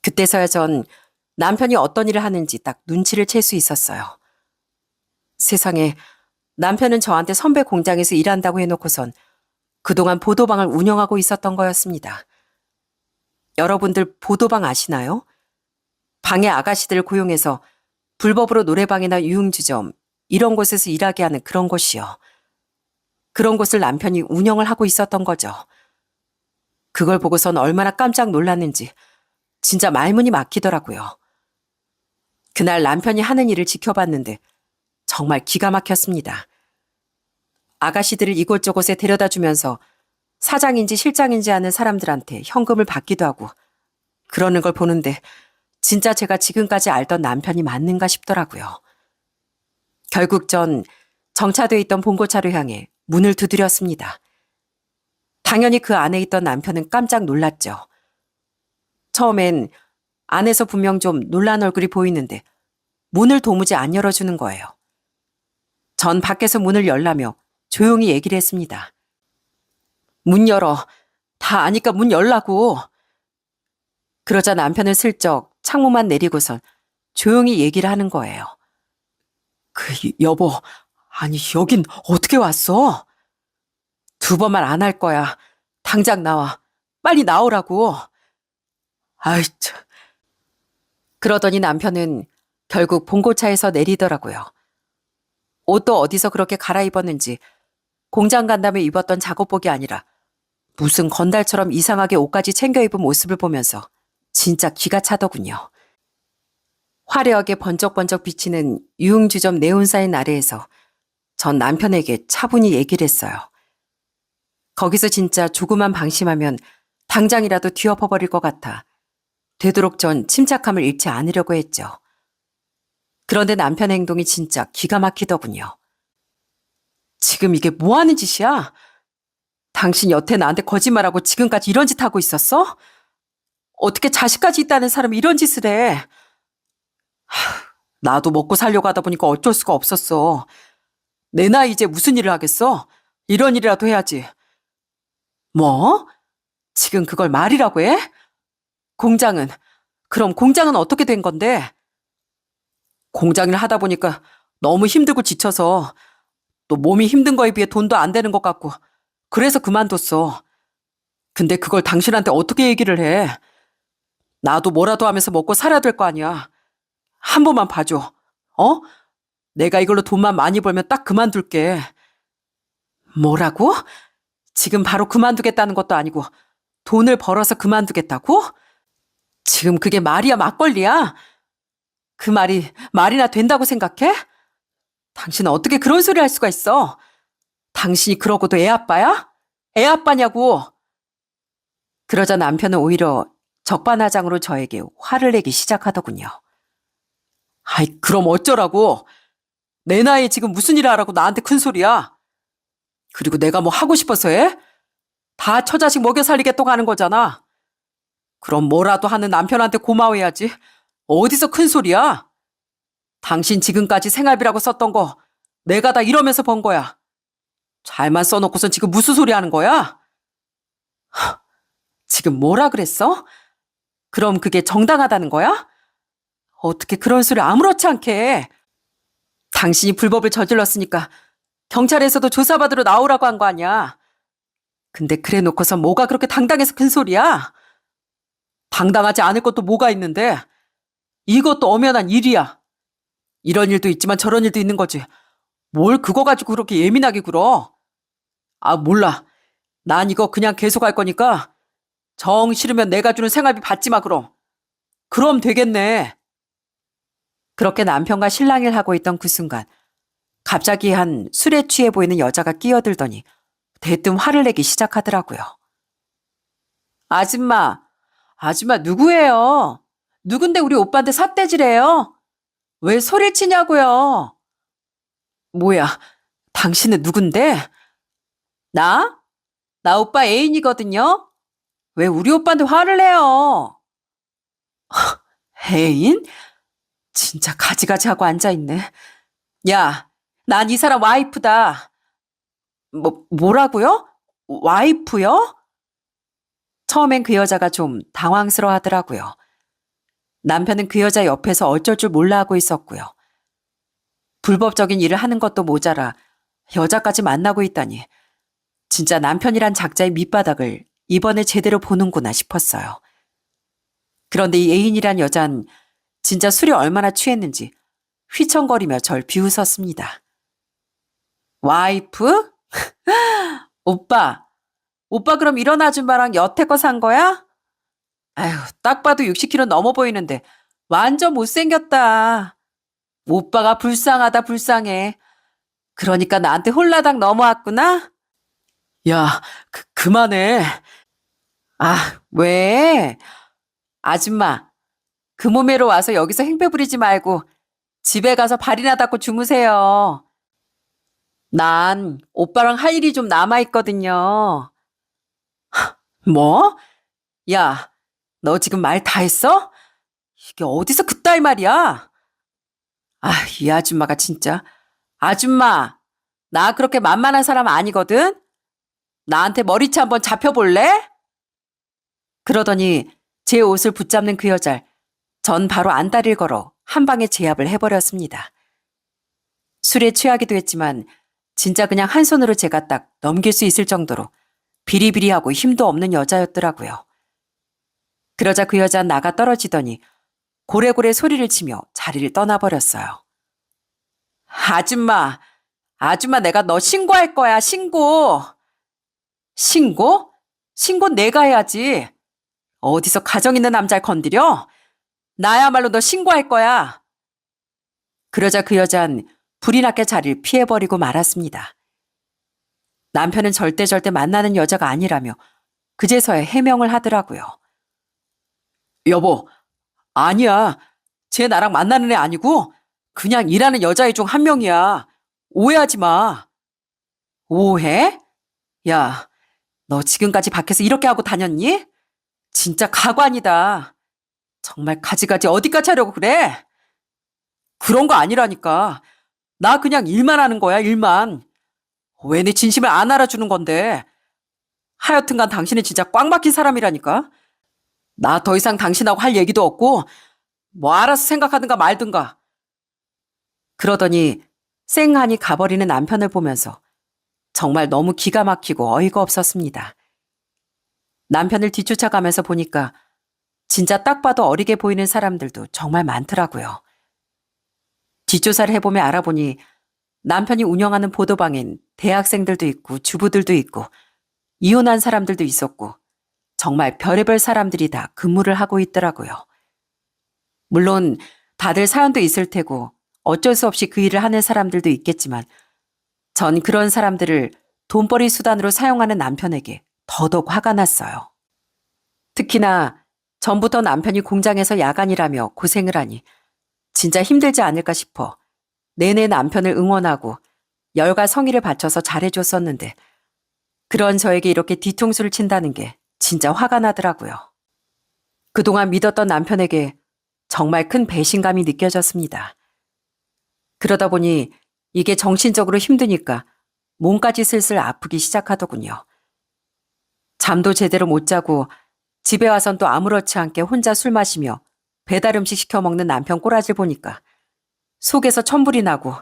그때서야 전 남편이 어떤 일을 하는지 딱 눈치를 챌 수 있었어요. 세상에, 남편은 저한테 선배 공장에서 일한다고 해놓고선 그동안 보도방을 운영하고 있었던 거였습니다. 여러분들 보도방 아시나요? 방에 아가씨들을 고용해서 불법으로 노래방이나 유흥주점 이런 곳에서 일하게 하는 그런 곳이요. 그런 곳을 남편이 운영을 하고 있었던 거죠. 그걸 보고선 얼마나 깜짝 놀랐는지 진짜 말문이 막히더라고요. 그날 남편이 하는 일을 지켜봤는데 정말 기가 막혔습니다. 아가씨들을 이곳저곳에 데려다 주면서 사장인지 실장인지 아는 사람들한테 현금을 받기도 하고 그러는 걸 보는데 진짜 제가 지금까지 알던 남편이 맞는가 싶더라고요. 결국 전 정차돼 있던 봉고차를 향해 문을 두드렸습니다. 당연히 그 안에 있던 남편은 깜짝 놀랐죠. 처음엔 안에서 분명 좀 놀란 얼굴이 보이는데 문을 도무지 안 열어주는 거예요. 전 밖에서 문을 열라며 조용히 얘기를 했습니다. 문 열어. 다 아니까 문 열라고. 그러자 남편은 슬쩍 창문만 내리고선 조용히 얘기를 하는 거예요. 여보, 아니, 여긴 어떻게 왔어? 두 번 말 안 할 거야. 당장 나와. 빨리 나오라고. 아이, 참. 그러더니 남편은 결국 봉고차에서 내리더라고요. 옷도 어디서 그렇게 갈아입었는지 공장 간다며 입었던 작업복이 아니라 무슨 건달처럼 이상하게 옷까지 챙겨 입은 모습을 보면서 진짜 기가 차더군요. 화려하게 번쩍번쩍 비치는 유흥주점 네온사인 아래에서 전 남편에게 차분히 얘기를 했어요. 거기서 진짜 조금만 방심하면 당장이라도 뒤엎어버릴 것 같아 되도록 전 침착함을 잃지 않으려고 했죠. 그런데 남편의 행동이 진짜 기가 막히더군요. 지금 이게 뭐 하는 짓이야? 당신 여태 나한테 거짓말하고 지금까지 이런 짓 하고 있었어? 어떻게 자식까지 있다는 사람이 이런 짓을 해? 나도 먹고 살려고 하다 보니까 어쩔 수가 없었어. 내 나이 이제 무슨 일을 하겠어? 이런 일이라도 해야지. 뭐? 지금 그걸 말이라고 해? 그럼 공장은 어떻게 된 건데? 공장일 하다 보니까 너무 힘들고 지쳐서 또 몸이 힘든 거에 비해 돈도 안 되는 것 같고 그래서 그만뒀어. 근데 그걸 당신한테 어떻게 얘기를 해? 나도 뭐라도 하면서 먹고 살아야 될 거 아니야. 한 번만 봐줘. 어? 내가 이걸로 돈만 많이 벌면 딱 그만둘게. 뭐라고? 지금 바로 그만두겠다는 것도 아니고 돈을 벌어서 그만두겠다고? 지금 그게 말이야 막걸리야? 그 말이나 된다고 생각해? 당신은 어떻게 그런 소리 할 수가 있어? 당신이 그러고도 애 아빠야? 애 아빠냐고. 그러자 남편은 오히려 적반하장으로 저에게 화를 내기 시작하더군요. 아이, 그럼 어쩌라고? 내 나이에 지금 무슨 일을 하라고 나한테 큰 소리야? 그리고 내가 뭐 하고 싶어서 해? 다 처자식 먹여 살리겠다고 하는 거잖아. 그럼 뭐라도 하는 남편한테 고마워해야지. 어디서 큰 소리야? 당신 지금까지 생활비라고 썼던 거 내가 다 이러면서 번 거야. 잘만 써놓고선 지금 무슨 소리 하는 거야? 지금 뭐라 그랬어? 그럼 그게 정당하다는 거야? 어떻게 그런 소리 아무렇지 않게 해? 당신이 불법을 저질렀으니까 경찰에서도 조사받으러 나오라고 한 거 아니야. 근데 그래 놓고서 뭐가 그렇게 당당해서 큰 소리야? 당당하지 않을 것도 뭐가 있는데 이것도 엄연한 일이야. 이런 일도 있지만 저런 일도 있는 거지. 뭘 그거 가지고 그렇게 예민하게 굴어? 아, 몰라. 난 이거 그냥 계속 할 거니까 정 싫으면 내가 주는 생활비 받지 마 그럼. 그럼 되겠네. 그렇게 남편과 실랑이를 하고 있던 그 순간 갑자기 한 술에 취해 보이는 여자가 끼어들더니 대뜸 화를 내기 시작하더라고요. 아줌마 누구예요? 누군데 우리 오빠한테 삿대질해요? 왜 소리를 치냐고요? 뭐야, 당신은 누군데? 나? 나 오빠 애인이거든요? 왜 우리 오빠한테 화를 내요? 애인? 진짜 가지가지 하고 앉아있네. 야, 난 이 사람 와이프다. 뭐라고요? 와이프요? 처음엔 그 여자가 좀 당황스러워 하더라고요. 남편은 그 여자 옆에서 어쩔 줄 몰라 하고 있었고요. 불법적인 일을 하는 것도 모자라 여자까지 만나고 있다니 진짜 남편이란 작자의 밑바닥을 이번에 제대로 보는구나 싶었어요. 그런데 이 애인이란 여잔 진짜 술이 얼마나 취했는지 휘청거리며 절 비웃었습니다. 와이프? 오빠 그럼 이런 아줌마랑 여태껏 산 거야? 아휴, 딱 봐도 60kg 넘어 보이는데 완전 못생겼다. 오빠가 불쌍하다 불쌍해. 그러니까 나한테 홀라당 넘어왔구나? 야, 그만해. 아, 왜? 아줌마, 그 몸매로 와서 여기서 행패 부리지 말고 집에 가서 발이나 닦고 주무세요. 난 오빠랑 할 일이 좀 남아있거든요. 뭐? 야, 너 지금 말 다 했어? 이게 어디서 그따위 말이야? 아, 이 아줌마가 진짜. 아줌마, 나 그렇게 만만한 사람 아니거든? 나한테 머리채 한번 잡혀볼래? 그러더니 제 옷을 붙잡는 그 여자를 전 바로 안다리를 걸어 한 방에 제압을 해버렸습니다. 술에 취하기도 했지만 진짜 그냥 한 손으로 제가 딱 넘길 수 있을 정도로 비리비리하고 힘도 없는 여자였더라고요. 그러자 그 여자는 나가 떨어지더니 고래고래 소리를 치며 자리를 떠나버렸어요. 아줌마, 아줌마 내가 너 신고할 거야, 신고. 신고? 신고 내가 해야지. 어디서 가정 있는 남자를 건드려? 나야말로 너 신고할 거야. 그러자 그 여자는 불이 나게 자리를 피해버리고 말았습니다. 남편은 절대 만나는 여자가 아니라며 그제서야 해명을 하더라고요. 여보, 아니야. 쟤 나랑 만나는 애 아니고 그냥 일하는 여자애 중 한 명이야. 오해하지 마. 오해? 야, 너 지금까지 밖에서 이렇게 하고 다녔니? 진짜 가관이다. 정말 가지가지 어디까지 하려고 그래? 그런 거 아니라니까. 나 그냥 일만 하는 거야, 일만. 왜 내 진심을 안 알아주는 건데. 하여튼간 당신은 진짜 꽉 막힌 사람이라니까. 나 더 이상 당신하고 할 얘기도 없고 뭐 알아서 생각하든가 말든가. 그러더니 쌩하니 가버리는 남편을 보면서 정말 너무 기가 막히고 어이가 없었습니다. 남편을 뒤쫓아가면서 보니까 진짜 딱 봐도 어리게 보이는 사람들도 정말 많더라고요. 뒷조사를 해보며 알아보니 남편이 운영하는 보도방엔 대학생들도 있고 주부들도 있고 이혼한 사람들도 있었고 정말 별의별 사람들이 다 근무를 하고 있더라고요. 물론 다들 사연도 있을 테고 어쩔 수 없이 그 일을 하는 사람들도 있겠지만 전 그런 사람들을 돈벌이 수단으로 사용하는 남편에게 더더욱 화가 났어요. 특히나 전부터 남편이 공장에서 야간이라며 고생을 하니 진짜 힘들지 않을까 싶어 내내 남편을 응원하고 열과 성의를 바쳐서 잘해줬었는데 그런 저에게 이렇게 뒤통수를 친다는 게 진짜 화가 나더라고요. 그동안 믿었던 남편에게 정말 큰 배신감이 느껴졌습니다. 그러다 보니 이게 정신적으로 힘드니까 몸까지 슬슬 아프기 시작하더군요. 잠도 제대로 못 자고 집에 와선 또 아무렇지 않게 혼자 술 마시며 배달 음식 시켜 먹는 남편 꼬라지를 보니까 속에서 천불이 나고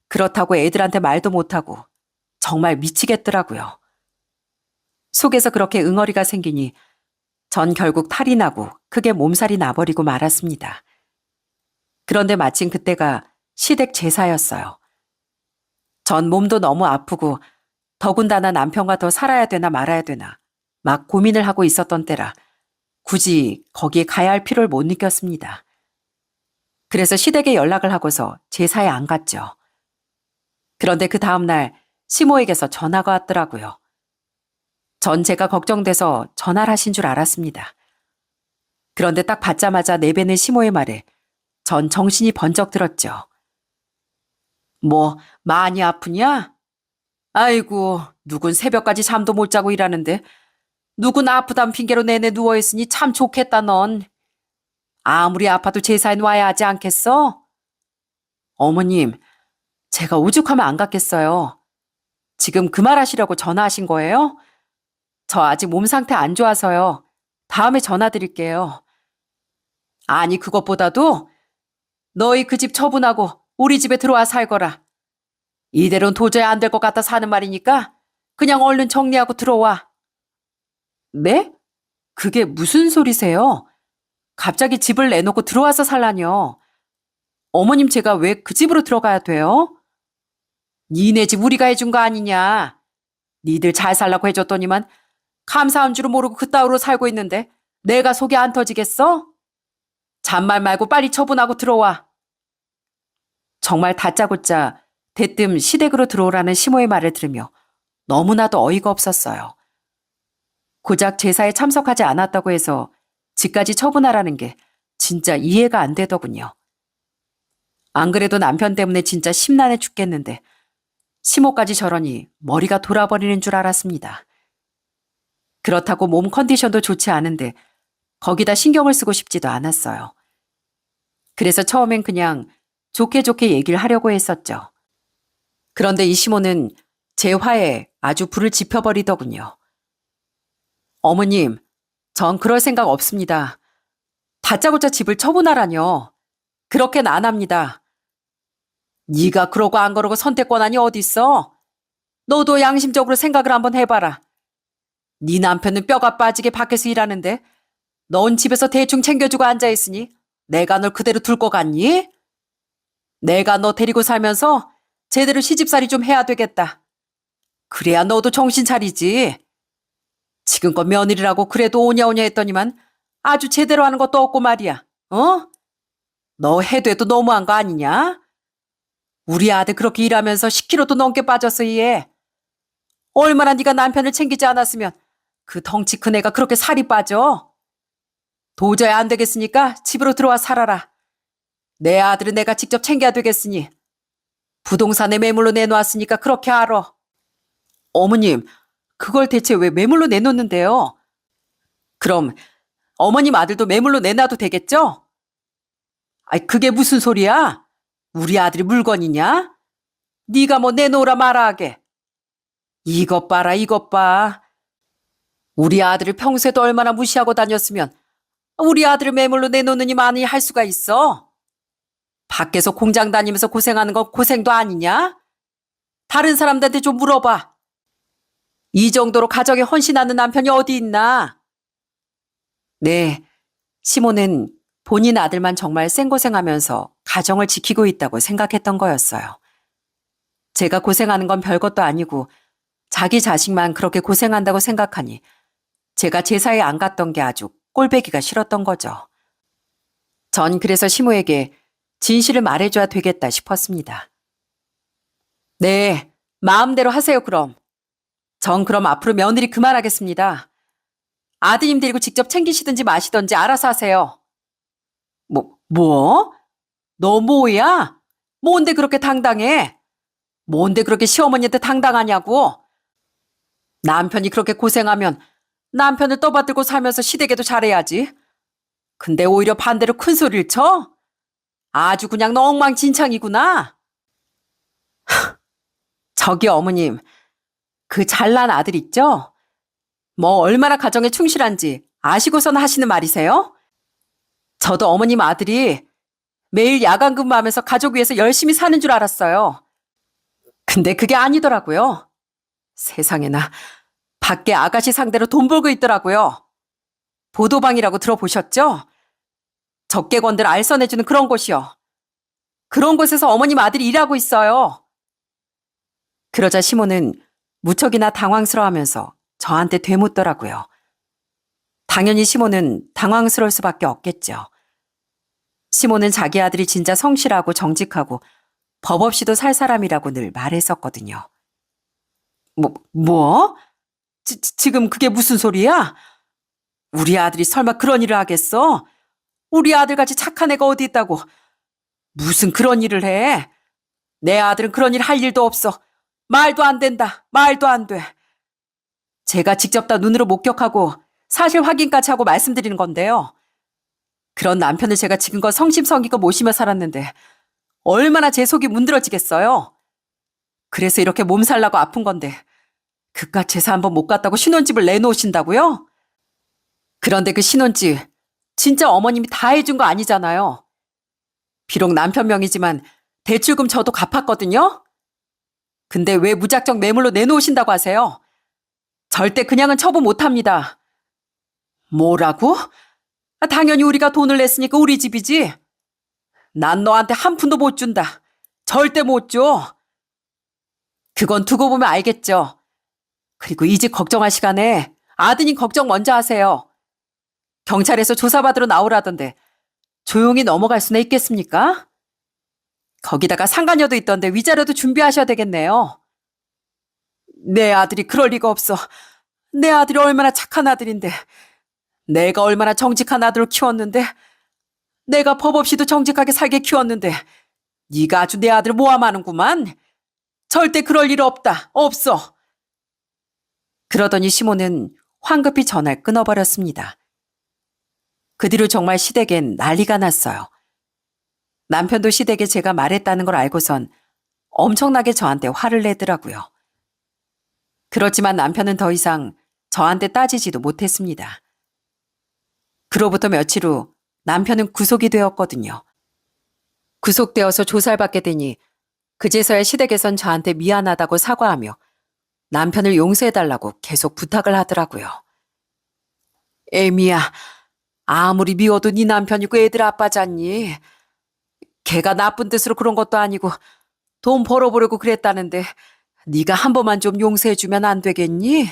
그렇다고 애들한테 말도 못하고 정말 미치겠더라고요. 속에서 그렇게 응어리가 생기니 전 결국 탈이 나고 크게 몸살이 나버리고 말았습니다. 그런데 마침 그때가 시댁 제사였어요. 전 몸도 너무 아프고 더군다나 남편과 더 살아야 되나 말아야 되나 막 고민을 하고 있었던 때라 굳이 거기에 가야 할 필요를 못 느꼈습니다. 그래서 시댁에 연락을 하고서 제사에 안 갔죠. 그런데 그 다음날 시모에게서 전화가 왔더라고요. 전 제가 걱정돼서 전화를 하신 줄 알았습니다. 그런데 딱 받자마자 내뱉는 시모의 말에 전 정신이 번쩍 들었죠. 뭐 많이 아프냐? 아이고 누군 새벽까지 잠도 못 자고 일하는데 누군 아프단 핑계로 내내 누워있으니 참 좋겠다 넌. 아무리 아파도 제사엔 와야 하지 않겠어? 어머님, 제가 오죽하면 안 갔겠어요. 지금 그 말 하시려고 전화하신 거예요? 저 아직 몸 상태 안 좋아서요. 다음에 전화 드릴게요. 아니 그것보다도 너희 그 집 처분하고 우리 집에 들어와 살거라. 이대로는 도저히 안 될 것 같아 사는 말이니까 그냥 얼른 정리하고 들어와. 네? 그게 무슨 소리세요? 갑자기 집을 내놓고 들어와서 살라뇨. 어머님 제가 왜 그 집으로 들어가야 돼요? 니네 집 우리가 해준 거 아니냐. 니들 잘 살라고 해줬더니만 감사한 줄은 모르고 그따위로 살고 있는데 내가 속이 안 터지겠어? 잔말 말고 빨리 처분하고 들어와. 정말 다짜고짜 대뜸 시댁으로 들어오라는 시모의 말을 들으며 너무나도 어이가 없었어요. 고작 제사에 참석하지 않았다고 해서 집까지 처분하라는 게 진짜 이해가 안 되더군요. 안 그래도 남편 때문에 진짜 심란해 죽겠는데 시모까지 저러니 머리가 돌아버리는 줄 알았습니다. 그렇다고 몸 컨디션도 좋지 않은데 거기다 신경을 쓰고 싶지도 않았어요. 그래서 처음엔 그냥 좋게 얘기를 하려고 했었죠. 그런데 이 시모는 제 화에 아주 불을 지펴버리더군요. 어머님, 전 그럴 생각 없습니다. 다짜고짜 집을 처분하라뇨. 그렇게는 안 합니다. 네가 그러고 안 그러고 선택 권한이 어딨어? 너도 양심적으로 생각을 한번 해봐라. 네 남편은 뼈가 빠지게 밖에서 일하는데 넌 집에서 대충 챙겨주고 앉아있으니 내가 널 그대로 둘 것 같니? 내가 너 데리고 살면서 제대로 시집살이 좀 해야 되겠다. 그래야 너도 정신 차리지. 지금껏 며느리라고 그래도 오냐오냐 했더니만 아주 제대로 하는 것도 없고 말이야. 어? 너 해도 해도 너무한 거 아니냐? 우리 아들 그렇게 일하면서 10kg도 넘게 빠졌어, 얘. 얼마나 네가 남편을 챙기지 않았으면 그 덩치 큰 애가 그렇게 살이 빠져? 도저히 안 되겠으니까 집으로 들어와 살아라. 내 아들은 내가 직접 챙겨야 되겠으니. 부동산에 매물로 내놓았으니까 그렇게 알아. 어머님, 그걸 대체 왜 매물로 내놓는데요? 그럼 어머님 아들도 매물로 내놔도 되겠죠? 아이, 그게 무슨 소리야? 우리 아들이 물건이냐? 네가 뭐 내놓으라 말아 하게. 이것 봐라, 이것 봐. 우리 아들을 평소에도 얼마나 무시하고 다녔으면 우리 아들을 매물로 내놓느니 많이 할 수가 있어. 밖에서 공장 다니면서 고생하는 건 고생도 아니냐? 다른 사람들한테 좀 물어봐. 이 정도로 가정에 헌신하는 남편이 어디 있나? 네, 시모는 본인 아들만 정말 생고생하면서 가정을 지키고 있다고 생각했던 거였어요. 제가 고생하는 건 별것도 아니고 자기 자식만 그렇게 고생한다고 생각하니 제가 제사에 안 갔던 게 아주 꼴배기가 싫었던 거죠. 전 그래서 시모에게 진실을 말해줘야 되겠다 싶었습니다. 네, 마음대로 하세요 그럼. 전 그럼 앞으로 며느리 그만하겠습니다. 아드님 데리고 직접 챙기시든지 마시든지 알아서 하세요. 뭐? 너 뭐야? 뭔데 그렇게 당당해? 뭔데 그렇게 시어머니한테 당당하냐고? 남편이 그렇게 고생하면 남편을 떠받들고 살면서 시댁에도 잘해야지. 근데 오히려 반대로 큰 소리를 쳐? 아주 그냥 너 엉망진창이구나. 저기 어머님, 그 잘난 아들 있죠? 뭐 얼마나 가정에 충실한지 아시고선 하시는 말이세요? 저도 어머님 아들이 매일 야간 근무하면서 가족 위해서 열심히 사는 줄 알았어요. 근데 그게 아니더라고요. 세상에나 밖에 아가씨 상대로 돈 벌고 있더라고요. 보도방이라고 들어보셨죠? 적개건들 알선해주는 그런 곳이요. 그런 곳에서 어머님 아들이 일하고 있어요. 그러자 시모는 무척이나 당황스러워하면서 저한테 되묻더라고요. 당연히 시모는 당황스러울 수밖에 없겠죠. 시모는 자기 아들이 진짜 성실하고 정직하고 법 없이도 살 사람이라고 늘 말했었거든요. 뭐? 지금 그게 무슨 소리야? 우리 아들이 설마 그런 일을 하겠어? 우리 아들같이 착한 애가 어디 있다고. 무슨 그런 일을 해? 내 아들은 그런 일 할 일도 없어. 말도 안 된다. 말도 안 돼. 제가 직접 다 눈으로 목격하고 사실 확인까지 하고 말씀드리는 건데요. 그런 남편을 제가 지금껏 성심성의껏 모시며 살았는데 얼마나 제 속이 문드러지겠어요. 그래서 이렇게 몸살나고 아픈 건데 그깟 제사 한번 못 갔다고 신혼집을 내놓으신다고요? 그런데 그 신혼집 진짜 어머님이 다 해준 거 아니잖아요. 비록 남편 명이지만 대출금 저도 갚았거든요. 근데 왜 무작정 매물로 내놓으신다고 하세요? 절대 그냥은 처분 못합니다. 뭐라고? 당연히 우리가 돈을 냈으니까 우리 집이지. 난 너한테 한 푼도 못 준다. 절대 못 줘. 그건 두고 보면 알겠죠. 그리고 이 집 걱정할 시간에 아드님 걱정 먼저 하세요. 경찰에서 조사받으러 나오라던데 조용히 넘어갈 수나 있겠습니까? 거기다가 상간녀도 있던데 위자료도 준비하셔야 되겠네요. 내 아들이 그럴 리가 없어. 내 아들이 얼마나 착한 아들인데. 내가 얼마나 정직한 아들을 키웠는데. 내가 법 없이도 정직하게 살게 키웠는데. 네가 아주 내 아들을 모함하는구만. 절대 그럴 일 없다. 없어. 그러더니 시모는 황급히 전화를 끊어버렸습니다. 그 뒤로 정말 시댁엔 난리가 났어요. 남편도 시댁에 제가 말했다는 걸 알고선 엄청나게 저한테 화를 내더라고요. 그렇지만 남편은 더 이상 저한테 따지지도 못했습니다. 그로부터 며칠 후 남편은 구속이 되었거든요. 구속되어서 조사를 받게 되니 그제서야 시댁에선 저한테 미안하다고 사과하며 남편을 용서해달라고 계속 부탁을 하더라고요. 애미야, 아무리 미워도 네 남편이고 애들 아빠잖니. 걔가 나쁜 뜻으로 그런 것도 아니고 돈 벌어보려고 그랬다는데 네가 한 번만 좀 용서해주면 안 되겠니?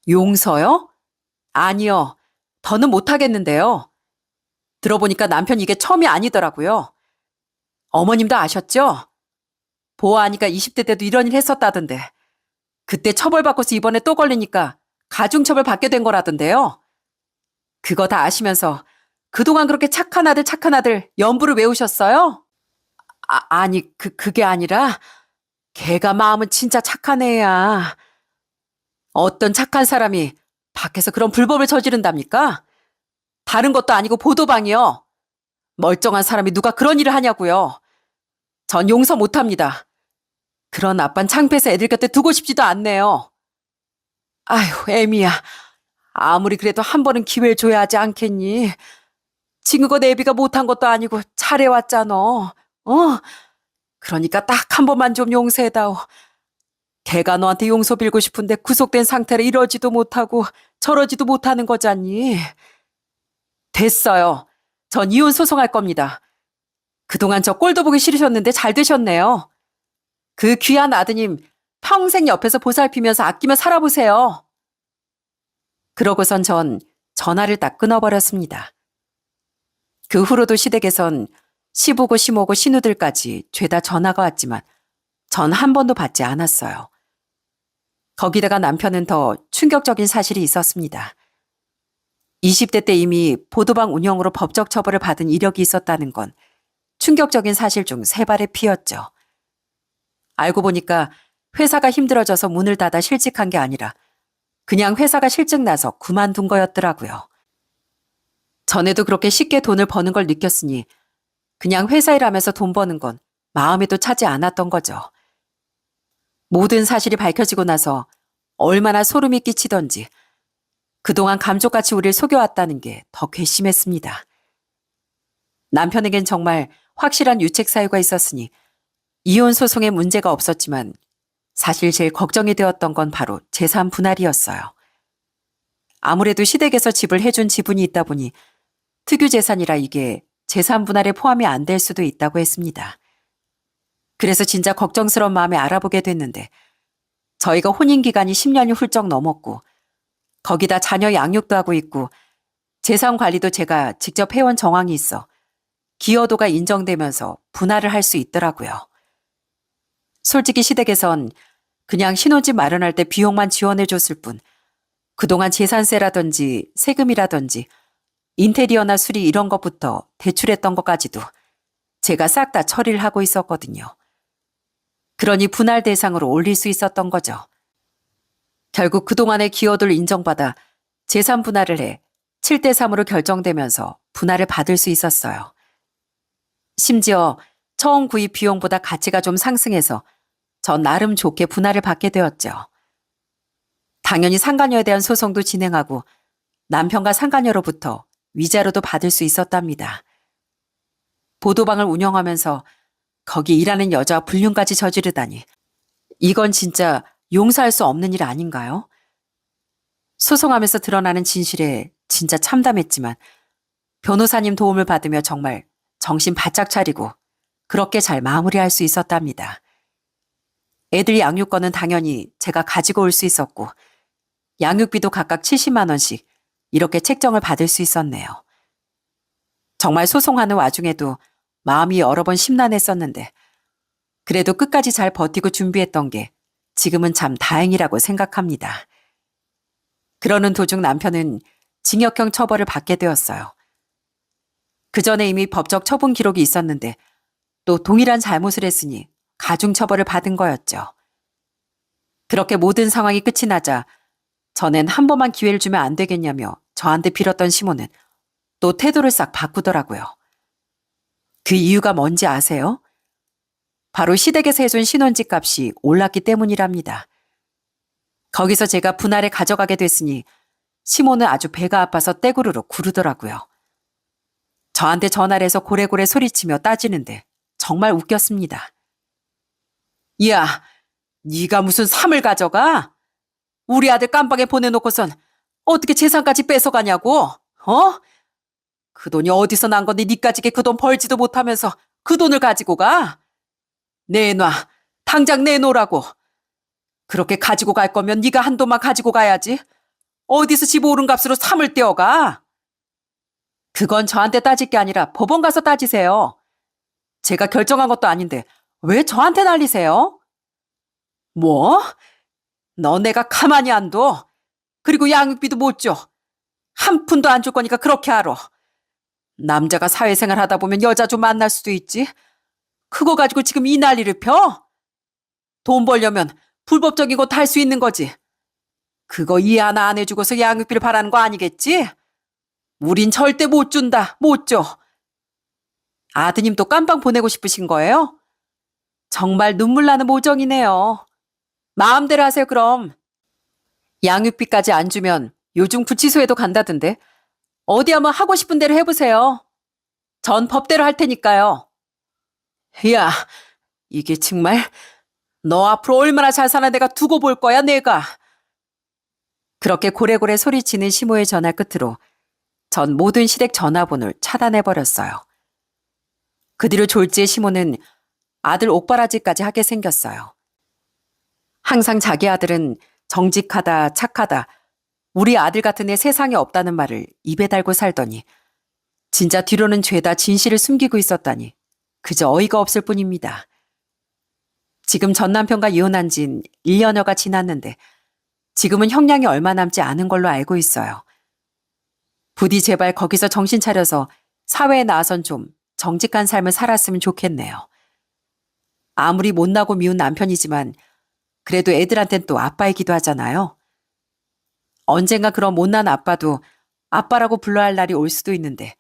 용서요? 아니요. 더는 못하겠는데요. 들어보니까 남편이 이게 처음이 아니더라고요. 어머님도 아셨죠? 보아하니까 20대 때도 이런 일 했었다던데. 그때 처벌받고서 이번에 또 걸리니까 가중처벌 받게 된 거라던데요. 그거 다 아시면서 그동안 그렇게 착한 아들 연부를 외우셨어요? 아니, 그게 아니라 걔가 마음은 진짜 착한 애야. 어떤 착한 사람이 밖에서 그런 불법을 저지른답니까? 다른 것도 아니고 보도방이요. 멀쩡한 사람이 누가 그런 일을 하냐고요. 전 용서 못합니다. 그런 아빤 창피해서 애들 곁에 두고 싶지도 않네요. 아휴, 애미야. 아무리 그래도 한 번은 기회를 줘야 하지 않겠니? 친구가 내비가 못한 것도 아니고 잘해왔잖아. 어? 그러니까 딱 한 번만 좀 용서해다오. 걔가 너한테 용서 빌고 싶은데 구속된 상태로 이러지도 못하고 저러지도 못하는 거잖니. 됐어요. 전 이혼 소송할 겁니다. 그동안 저 꼴도 보기 싫으셨는데 잘 되셨네요. 그 귀한 아드님 평생 옆에서 보살피면서 아끼며 살아보세요. 그러고선 전 전화를 딱 끊어버렸습니다. 그 후로도 시댁에선 시부고 시모고 신우들까지 죄다 전화가 왔지만 전 한 번도 받지 않았어요. 거기다가 남편은 더 충격적인 사실이 있었습니다. 20대 때 이미 보도방 운영으로 법적 처벌을 받은 이력이 있었다는 건 충격적인 사실 중 세 발의 피였죠. 알고 보니까 회사가 힘들어져서 문을 닫아 실직한 게 아니라 그냥 회사가 실직 나서 그만둔 거였더라고요. 전에도 그렇게 쉽게 돈을 버는 걸 느꼈으니 그냥 회사 일하면서 돈 버는 건 마음에도 차지 않았던 거죠. 모든 사실이 밝혀지고 나서 얼마나 소름이 끼치던지 그동안 감쪽같이 우릴 속여왔다는 게 더 괘씸했습니다. 남편에겐 정말 확실한 유책 사유가 있었으니 이혼 소송에 문제가 없었지만 사실 제일 걱정이 되었던 건 바로 재산 분할이었어요. 아무래도 시댁에서 집을 해준 지분이 있다 보니 특유 재산이라 이게 재산 분할에 포함이 안 될 수도 있다고 했습니다. 그래서 진짜 걱정스러운 마음에 알아보게 됐는데 저희가 혼인기간이 10년이 훌쩍 넘었고 거기다 자녀 양육도 하고 있고 재산 관리도 제가 직접 해온 정황이 있어 기여도가 인정되면서 분할을 할 수 있더라고요. 솔직히 시댁에선 그냥 신혼집 마련할 때 비용만 지원해 줬을 뿐 그동안 재산세라든지 세금이라든지 인테리어나 수리 이런 것부터 대출했던 것까지도 제가 싹 다 처리를 하고 있었거든요. 그러니 분할 대상으로 올릴 수 있었던 거죠. 결국 그동안의 기여도를 인정받아 재산 분할을 해 7대 3으로 결정되면서 분할을 받을 수 있었어요. 심지어 처음 구입 비용보다 가치가 좀 상승해서 전 나름 좋게 분할을 받게 되었죠. 당연히 상간녀에 대한 소송도 진행하고 남편과 상간녀로부터 위자료도 받을 수 있었답니다. 보도방을 운영하면서 거기 일하는 여자와 불륜까지 저지르다니 이건 진짜 용서할 수 없는 일 아닌가요? 소송하면서 드러나는 진실에 진짜 참담했지만 변호사님 도움을 받으며 정말 정신 바짝 차리고 그렇게 잘 마무리할 수 있었답니다. 애들 양육권은 당연히 제가 가지고 올 수 있었고 양육비도 각각 70만 원씩 이렇게 책정을 받을 수 있었네요. 정말 소송하는 와중에도 마음이 여러 번 심란했었는데 그래도 끝까지 잘 버티고 준비했던 게 지금은 참 다행이라고 생각합니다. 그러는 도중 남편은 징역형 처벌을 받게 되었어요. 그 전에 이미 법적 처분 기록이 있었는데 또 동일한 잘못을 했으니 가중처벌을 받은 거였죠. 그렇게 모든 상황이 끝이 나자 전엔 한 번만 기회를 주면 안 되겠냐며 저한테 빌었던 시모는 또 태도를 싹 바꾸더라고요. 그 이유가 뭔지 아세요? 바로 시댁에서 해준 신혼집 값이 올랐기 때문이랍니다. 거기서 제가 분할에 가져가게 됐으니 시모는 아주 배가 아파서 떼구르르 구르더라고요. 저한테 전화를 해서 고래고래 소리치며 따지는데 정말 웃겼습니다. 야, 네가 무슨 삶을 가져가? 우리 아들 깜빵에 보내놓고선 어떻게 재산까지 뺏어가냐고? 어? 그 돈이 어디서 난 건데 니까지게 그 돈 벌지도 못하면서 그 돈을 가지고 가? 내놔. 당장 내놓으라고. 그렇게 가지고 갈 거면 네가 한돈만 가지고 가야지. 어디서 집 오른 값으로 삶을 떼어가? 그건 저한테 따질 게 아니라 법원 가서 따지세요. 제가 결정한 것도 아닌데 왜 저한테 날리세요? 뭐? 너 내가 가만히 안 둬. 그리고 양육비도 못 줘. 한 푼도 안 줄 거니까 그렇게 알아. 남자가 사회생활 하다 보면 여자 좀 만날 수도 있지. 그거 가지고 지금 이 난리를 펴? 돈 벌려면 불법적인 거 다 할 수 있는 거지. 그거 이해 하나 안 해주고서 양육비를 바라는 거 아니겠지? 우린 절대 못 준다. 못 줘. 아드님 또 깜빵 보내고 싶으신 거예요? 정말 눈물 나는 모정이네요. 마음대로 하세요, 그럼. 양육비까지 안 주면 요즘 구치소에도 간다던데. 어디 한번 하고 싶은 대로 해보세요. 전 법대로 할 테니까요. 야, 이게 정말 너 앞으로 얼마나 잘 사나 내가 두고 볼 거야, 내가. 그렇게 고래고래 소리치는 시모의 전화 끝으로 전 모든 시댁 전화번호를 차단해버렸어요. 그 뒤로 졸지의 시모는 아들 옥바라지까지 하게 생겼어요. 항상 자기 아들은 정직하다, 착하다, 우리 아들 같은 애 세상에 없다는 말을 입에 달고 살더니 진짜 뒤로는 죄다 진실을 숨기고 있었다니 그저 어이가 없을 뿐입니다. 지금 전 남편과 이혼한 진 1년여가 지났는데 지금은 형량이 얼마 남지 않은 걸로 알고 있어요. 부디 제발 거기서 정신 차려서 사회에 나와선 좀 정직한 삶을 살았으면 좋겠네요. 아무리 못나고 미운 남편이지만 그래도 애들한텐 또 아빠이기도 하잖아요. 언젠가 그런 못난 아빠도 아빠라고 불러야 할 날이 올 수도 있는데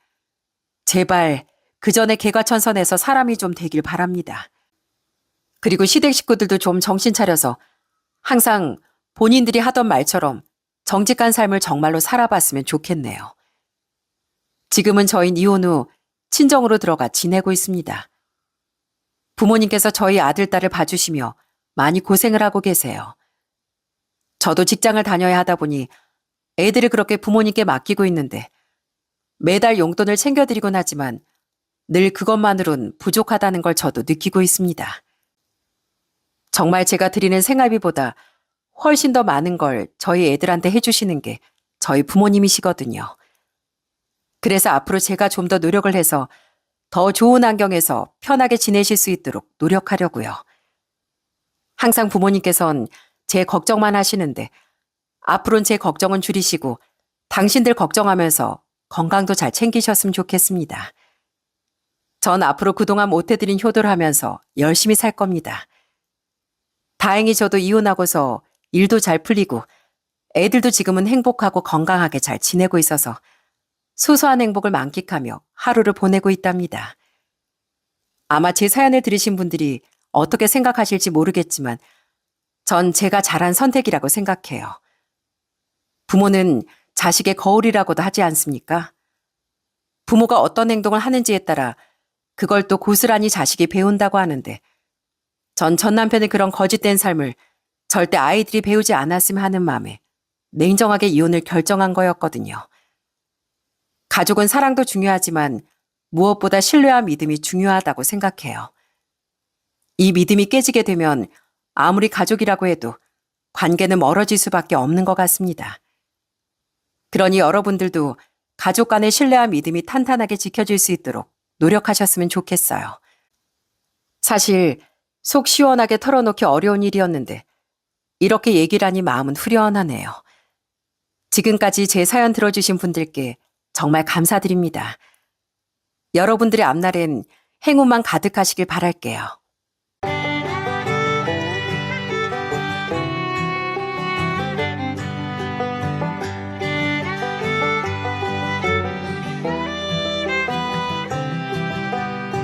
제발 그 전에 개과천선해서 사람이 좀 되길 바랍니다. 그리고 시댁 식구들도 좀 정신 차려서 항상 본인들이 하던 말처럼 정직한 삶을 정말로 살아봤으면 좋겠네요. 지금은 저희는 이혼 후 친정으로 들어가 지내고 있습니다. 부모님께서 저희 아들, 딸을 봐주시며 많이 고생을 하고 계세요. 저도 직장을 다녀야 하다 보니 애들을 그렇게 부모님께 맡기고 있는데 매달 용돈을 챙겨드리곤 하지만 늘 그것만으론 부족하다는 걸 저도 느끼고 있습니다. 정말 제가 드리는 생활비보다 훨씬 더 많은 걸 저희 애들한테 해주시는 게 저희 부모님이시거든요. 그래서 앞으로 제가 좀 더 노력을 해서 더 좋은 환경에서 편하게 지내실 수 있도록 노력하려고요. 항상 부모님께선 제 걱정만 하시는데 앞으로는 제 걱정은 줄이시고 당신들 걱정하면서 건강도 잘 챙기셨으면 좋겠습니다. 전 앞으로 그동안 못해드린 효도를 하면서 열심히 살 겁니다. 다행히 저도 이혼하고서 일도 잘 풀리고 애들도 지금은 행복하고 건강하게 잘 지내고 있어서 소소한 행복을 만끽하며 하루를 보내고 있답니다. 아마 제 사연을 들으신 분들이 어떻게 생각하실지 모르겠지만 전 제가 잘한 선택이라고 생각해요. 부모는 자식의 거울이라고도 하지 않습니까? 부모가 어떤 행동을 하는지에 따라 그걸 또 고스란히 자식이 배운다고 하는데 전 남편의 그런 거짓된 삶을 절대 아이들이 배우지 않았으면 하는 마음에 냉정하게 이혼을 결정한 거였거든요. 가족은 사랑도 중요하지만 무엇보다 신뢰와 믿음이 중요하다고 생각해요. 이 믿음이 깨지게 되면 아무리 가족이라고 해도 관계는 멀어질 수밖에 없는 것 같습니다. 그러니 여러분들도 가족 간의 신뢰와 믿음이 탄탄하게 지켜질 수 있도록 노력하셨으면 좋겠어요. 사실 속 시원하게 털어놓기 어려운 일이었는데 이렇게 얘기를 하니 마음은 후련하네요. 지금까지 제 사연 들어주신 분들께 정말 감사드립니다. 여러분들의 앞날엔 행운만 가득하시길 바랄게요.